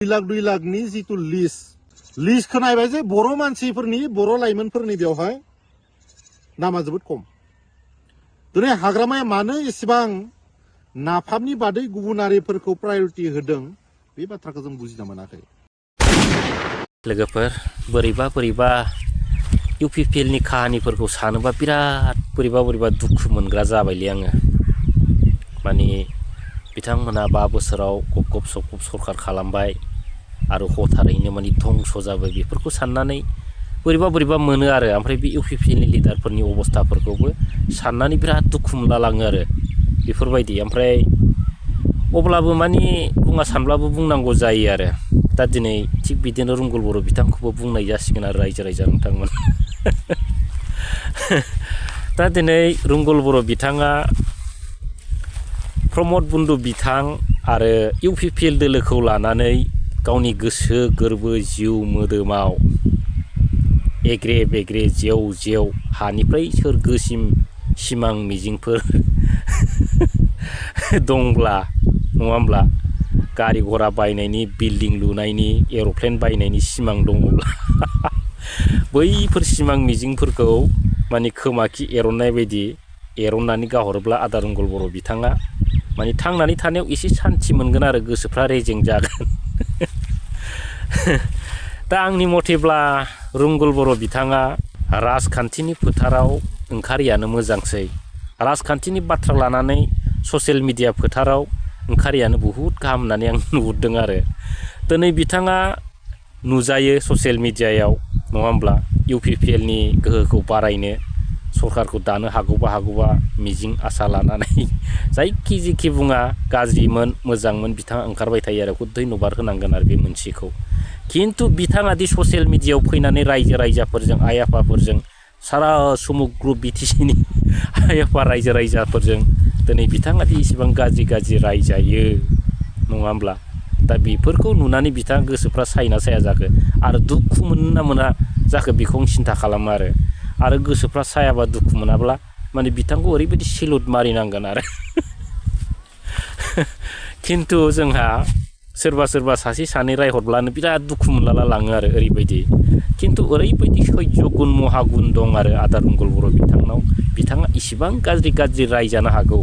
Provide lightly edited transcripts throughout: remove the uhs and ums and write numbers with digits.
2 लाखनि जितु लिस्टखौ नायबाय जे बर' मानसिफोरनि बर' लाइमोनफोरनि बेवहाय नामा जोबोद खम। दिनै हाग्रामाया मानो एसेबां नाफामनि बादै गुबुनारिफोरखौ प्रायरिटि होदों बे बाथ्राखौ जों बुजिना मोनाखै। लोगोफोर बोरैबा UPPLनि काहानिफोरखौ सानोबा बिराद बोरैबा दुखु मोनग्रा जाबायलै आङो। माने बिथांमोना 5 बोसोराव गब सरखार खालामबाय आरो हथारैनो माने धंस जाबाय। बेफोरखौ साननानै बोरैबा मोनो आरो। ओमफ्राय बे UPPLनि लिडारफोरनि अबस्थाफोरखौबो साननानै बिराद दुखु मोनलालाङो आरो बेफोरबायदि। ओमफ्राय अब्लाबो माने बुङा सानब्लाबो बुंनांगौ जायो आरो। दा दिनै थिग बिदिनो रुंगल बर' बिथांखौबो बुंनाय जासिगोन आरो रायजो नोंथांमोन। दा दिनै रुंगल बर' बिथाङा प्रमद बन्दु बिथां आरो UPPL दोलोखौ लानानै गावनि गोसो गोरबो जिउ मोदोमाव एग्रे बेग्रे जेव हानिफ्राय सोरगोसिम सिमां मिजिंफोर दंब्ला नङा होमब्ला, गारि घरा बायनायनि, बिल्डिं लुनायनि, एर'प्लेन बायनायनि सिमां दङब्ला बैफोर सिमां मिजिंफोरखौ माने खोमाखि एरननाय बायदि एरननानै गाहरोब्ला आदा रुंगल बर' बिथाङा माने थांनानै थानायाव एसे सान्थि मोनगोन आरो गोसोफ्रा रेजें जागोन। दा आंनि मथेब्ला रुंगल बर' बिथाङा राजखान्थिनि फोथाराव ओंखारियानो मोजांसै। राजखान्थिनि बाथ्रा लानानै ससियेल मिडिया फोथाराव ओंखारियानो बहुद गाहाम होननानै आं नुहुरदों आरो। दिनै बिथाङा नुजायो ससियेल मिडियायाव नङा होमब्ला, UPPLनि गोहोखौ बारायनो सरकारखौ दानो हागौबा मिजिं आसा लानानै जायखि बुङा गाज्रिमोन मोजांमोन बिथाङा ओंखारबाय थायो आरो। धन्यबाद होनांगोन आरो बे मोनसेखौ। खिन्थु बिथाङा दि ससियेल मिडियायाव फैनानै रायजोफोरजों आइ आफाफोरजों सारा समुग्र BTCनि आइ आफा रायजोफोरजों दिनै बिथाङा दि इसेबां गाज्रि रायजायो नङा होमब्ला, दा बेफोरखौ नुनानै बिथाङा गोसोफ्रा सायना साया जाखो आरो दुखु मोनना मोना जाखो बेखौ आं सिन्था खालामो आरो गोसोफ्रा सायाबा दुखु मोनाब्ला माने बिथांखौ ओरैबायदि सेलुट मारिनांगोन आरो। खिन्थु जोंहा सोरबा सासे सानै रायहरब्लानो बिराद दुखु मोनलाला लाङो आरो ओरैबायदि। खिन्थु ओरैबायदि सैज्य गुन महागुन दं आरो आदा रुंगल बर' बिथांनाव। बिथाङा इसिबां गाज्रि रायजानो हागौ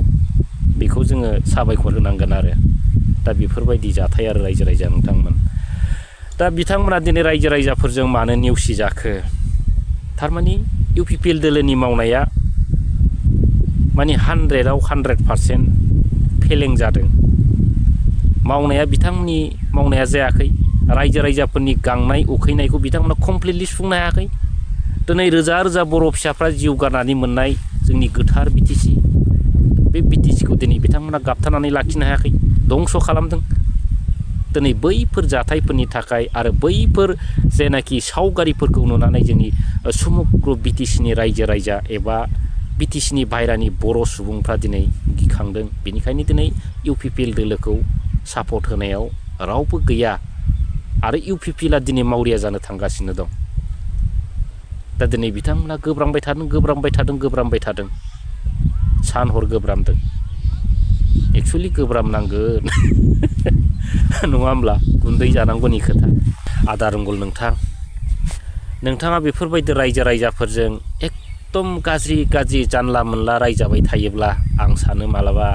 बेखौ जोङो साबायखर होनांगोन आरो। दा बेफोरबायदि जाथाय आरो रायजो नोंथांमोन। दा बिथांमोना दिनै रायजोफोरजों मानो नेवसि जाखो? थारमाने UPPL दोलोनि मावनाया माने 100आव 100% फेलें जादों। मावनाया बिथांमोननि मावनाया जायाखै। रायजोफोरनि गांनाय उखैनायखौ बिथांमोना कमप्लिटलि सुफुंनो हायाखै। दिनै रोजा बर' फिसाफ्रा जिउ गारनानै मोननाय जोंनि गोथार BTC, बे BTCखौ दिनै बिथांमोना गाबथानानै लाखिनो हायाखै, धंस खालामदों। दिनै बैफोर जाथायफोरनि थाखाय आरो बैफोर जेनाखि सावगारिफोरखौ नुनानै जोंनि समुग्र BTCनि रायजो एबा BTCनि बाहेरानि बर' सुबुंफ्रा दिनै गिखांदों। बेनिखायनो दिनै UPPL दोलोखौ सापर्ट होनायाव रावबो गैया आरो UPPLआ दिनै मावरिया जानो थांगासिनो दं। दा दिनै बिथांमोना गोब्रामबाय थादों। सान हर गोब्रामदों। एक्सुवेलि गोब्रामनांगोन नङा होमब्ला, गुन्दै जानांगौनि खोथा। आदा रुंगल नोंथाङा बेफोरबायदि रायजोफोरजों एकदम गाज्रि जानला मोनला रायजाबाय थायोब्ला आं सानो मालाबा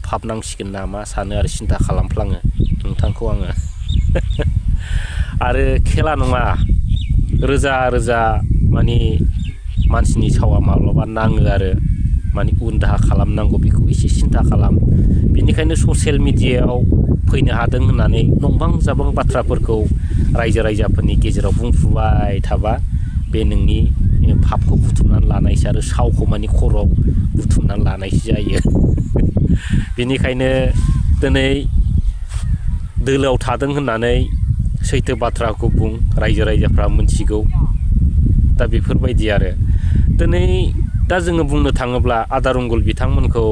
फाब नांसिगोन नामा सानो आरो सिन्था खालामफ्लाङो नोंथांखौ आङो। आरो खेला नङा, रोजा माने मानसिनि सावा माब्लाबा नाङो आरो माने उन दाहा खालामनांगौ, बेखौ एसे सिन्था खालाम। बेनिखायनो ससियेल मिडियायाव फैनो हादों होननानै नंबां जाबां बाथ्राफोरखौ रायजोफोरनि गेजेराव बुंफुबाय थाबा बे नोंनि फाबखौ बुथुमनानै लानायसो आरो सावखौ माने खर'आव बुथुमनानै लानायसो जायो। बेनिखायनो दिनै दोलोआव थादों होननानै सैथो बाथ्राखौ बुं, रायजोफ्रा मोनथिगौ। दा बेफोरबायदि आरो दिनै दा जोङो बुंनो थाङोब्ला आदा रुंगल बिथांमोनखौ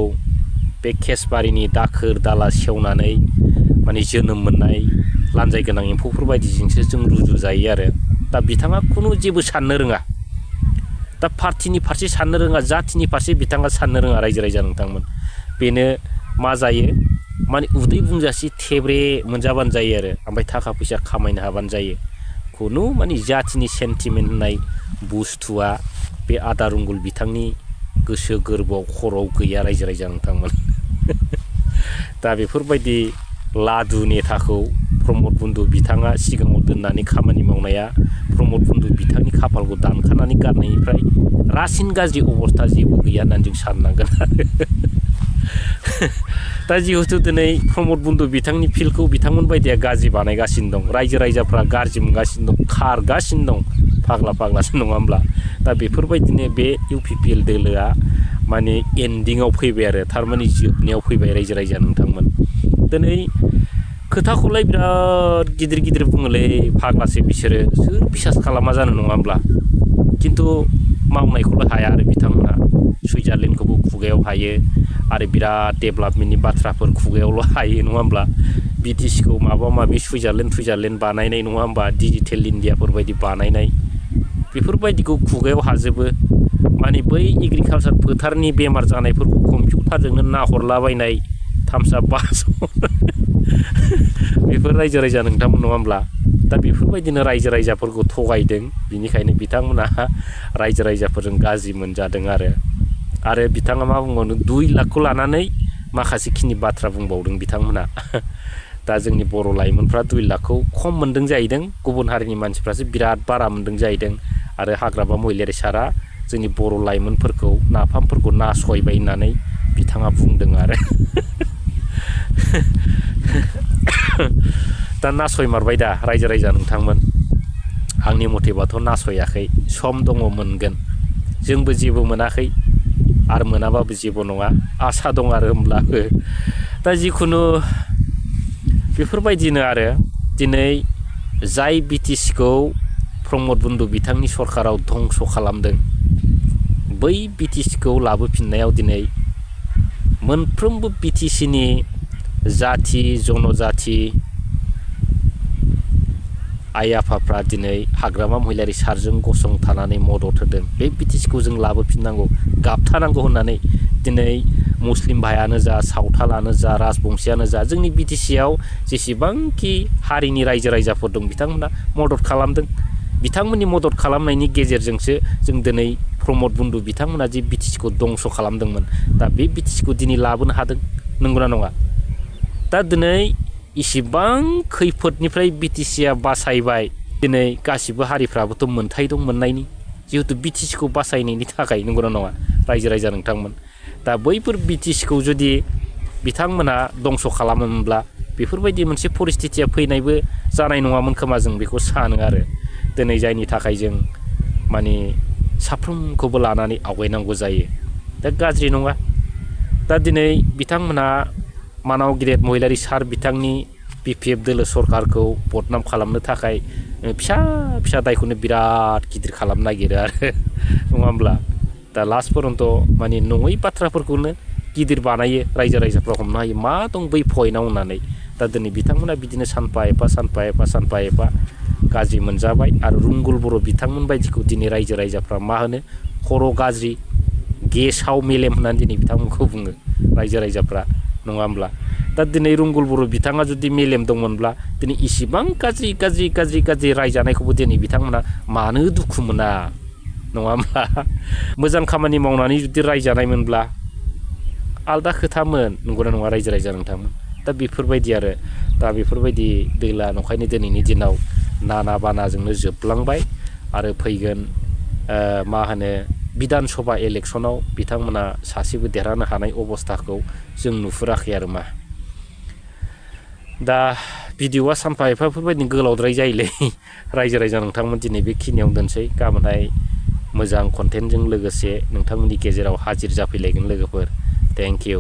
बे केसबारिनि दाखोर दाला सेवनानै माने जोनोम मोननाय लान्जाय गोनां एम्फौफोर बायदिजोंसो जों रुजुजायो आरो। दा बिथाङा जेबो साननो रोङा। दा पार्टिनि फारसे साननो रोङा, जाथिनि फारसे बिथाङा साननो रोङा रायजो नोंथांमोन। बेनो मा जायो माने उदै बुंजासे थेब्रे मोनजाबानो जायो आरो ओमफ्राय थाखा फैसा खामायनो हाबानो जायो खुनु माने जाथिनि सेन्टिमेन्ट होननाय बुस्थुआ बे आदारुंगुल बिथांनि गोसो गोरबोआव खर'आव गैया रायजो राजा नोंथांमोन दा बेफोरबायदि लादु नेताखौ प्रमद बन्धु बिथाङा सिगाङाव दोननानै खामानि मावनाया प्रमद बन्धु बिथांनि खाफालखौ दानखानानै गारनायनिफ्राय रासिन गाज्रि अबस्था जेबो गैया होननानै जों साननांगोन आरो दा जिहेतु दिनै प्रमद बन्धु बिथांनि फिल्डखौ बिथांमोन बायदिया गाज्रि बानायगासिनो दं रायजो राजाफ्रा गाज्रि मोनगासिनो दं खारगासिनो दं फाग्लासो नङा होमब्ला दा बेफोरबायदिनो बे UPPL दोलोआ माने एन्डिङाव फैबाय आरो थारमाने जोबनायाव फैबाय रायजो राजा नोंथांमोन दिनै खोथाखौलाय बिराद गिदिर गिदिर बुङोलै फाग्लासो बिसोरो सोर बिसास खालामा जानो नङा होमब्ला खिन्थु मावनायखौल' हाया आरो बिथांमोना सुइजारलेण्डखौबो खुगायाव हायो आरो बिराद डेभेलपमेन्टनि बाथ्राफोर खुगायावल' हायो नङा होमब्ला BTCखौ माबा माबि सुइजारलेण्ड बानायनाय नङा होमबा डिजिटेल इन्डियाफोर बायदि बानायनाय बेफोरबायदिखौ खुगायाव हाजोबो माने बै एग्रिकालसार फोथारनि बेमार जानायफोरखौ कम्पिउटारजोंनो नाहरलाबायनाय थामसा बास बेफोर रायजो राजा नोंथांमोन नङा होमब्ला दा बेफोरबायदिनो रायजो राजाफोरखौ थगायदों बिनिखायनो बिथांमोना रायजो राजाफोरजों गाज्रि मोनजादों आरो बिथाङा मा बुंबावनो 2 लाखखौ लानानै माखासेखिनि बाथ्रा बुंबावदों बिथांमोना दा जोंनि बर' लाइमोनफ्रा 2 लाखखौ खम मोनदों जाहैदों गुबुन हारिनि मानसिफ्रासो बिराद बारा मोनदों जाहैदों आरो हाग्रामा महिलारि सारा जोंनि बर' लाइमोनफोरखौ नाफामफोरखौ नासयबाय होननानै बिथाङा बुंदों आरो दा नासयमारबाय दा रायजो राजा नोंथांमोन आंनि मथेबाथ' नासयाखै सम दङ मोनगोन जोंबो जेबो मोनाखै आरो मोनाबाबो जेबो नङा आसा दं आरो होमब्लाबो दा जिखुनु बेफोरबायदिनो आरो दिनै जाय BTCखौ प्रमद बन्धु बिथांनि सरकाराव धंस खालामदों बै BTCखौ लाबोफिननायाव दिनै मोनफ्रोमबो BTCनि जाथि जनजाथि आइ आफाफ्रा दिनै हाग्रामा महिलारि सारजों गसंथानानै मदद होदों बे BTCखौ जों लाबोफिननांगौ गाबथानांगौ होननानै दिनै मुस्लिम भाइयानो जा सावथालानो जा राजबंसियानो जा जोंनि BTCआव जेसेबांखि हारिनि रायजो राजाफोर दं बिथांमोना मदद खालामदों बिथांमोननि मदद खालामनायनि गेजेरजोंसो जों दिनै प्रमद बन्धु बिथांमोना जे BTCखौ दंस खालामदोंमोन दा बे BTCखौ दिनै लाबोनो हादों नंगौना नङा दा दिनै इसिबां खैफोदनिफ्राय BTCआ बासायबाय दिनै गासिबो हारिफ्राबोथ' मोन्थाय दं मोननायनि जिहेतु BTCखौ बासायनायनि थाखाय नंगौना नङा रायजो राजा नोंथांमोन दा बैफोर BTCखौ जुदि बिथांमोना दंस खालामोमोनब्ला बेफोरबायदि मोनसे परिस्थितिया फैनायबो जानाय नङामोन खोमा जों बेखौ सानो आरो दिनै जायनि थाखाय जों माने साफ्रोमखौबो लानानै आवगायनांगौ जायो दा गाज्रि नङा दा दिनै बिथांमोना मानाव गिदिर महिलारि सार बिथांनि BPF दोलो सरकारखौ बदनाम खालामनो थाखाय फिसा फिसा दायखौनो बिराद गिदिर खालामनो नागिरो आरो नङा होमब्ला दा लास्ट पर्यन्त माने नङै बाथ्राफोरखौनो गिदिर बानायो रायजो राजाफ्रा हमनो हायो मा दं बै पइन्टआव होननानै दा दिनै बिथांमोना बिदिनो सानफा एफा गाज्रि मोनजाबाय आरो रुंगुल बर' बिथांमोन बायदिखौ दिनै रायजो राजाफ्रा मा होनो खर' गाज्रि गेसाव मेलेम होननानै दिनै बिथांमोनखौ बुङो रायजो राजाफ्रा नङा होमब्ला दा दिनै रुंगुल बर' बिथाङा जुदि मेलेम दंमोनब्ला दिनै इसिबां गाज्रि रायजानायखौबो दिनै बिथांमोना मानो दुखु मोना नङा होमब्ला मोजां खामानि मावनानै जुदि रायजानायमोनब्ला आलदा खोथामोन नंगौना नङा रायजो राजा नोंथांमोन दा बेफोरबायदि आरो दा बेफोरबायदि दैला नंखायनो दिनैनि दिनाव नाना बानाजोंनो जोबलांबाय आरो फैगोन मा होनो बिधान सभा इलेक्सनाव बिथांमोना सासेबो देरहानो हानाय अबस्थाखौ जों नुहुराखै आरो मा दा भिडिअआ सानफा एफा बेफोरबायदिनो गोलावद्राय जायोलै रायजो राजा नोंथांमोन दिनै बेखिनियावनो दोनसै गाबोनहाय मोजां कन्टेन्टजों लोगोसे नोंथांमोननि गेजेराव हाजिर जाफैलायगोन लोगोफोर थेंक इउ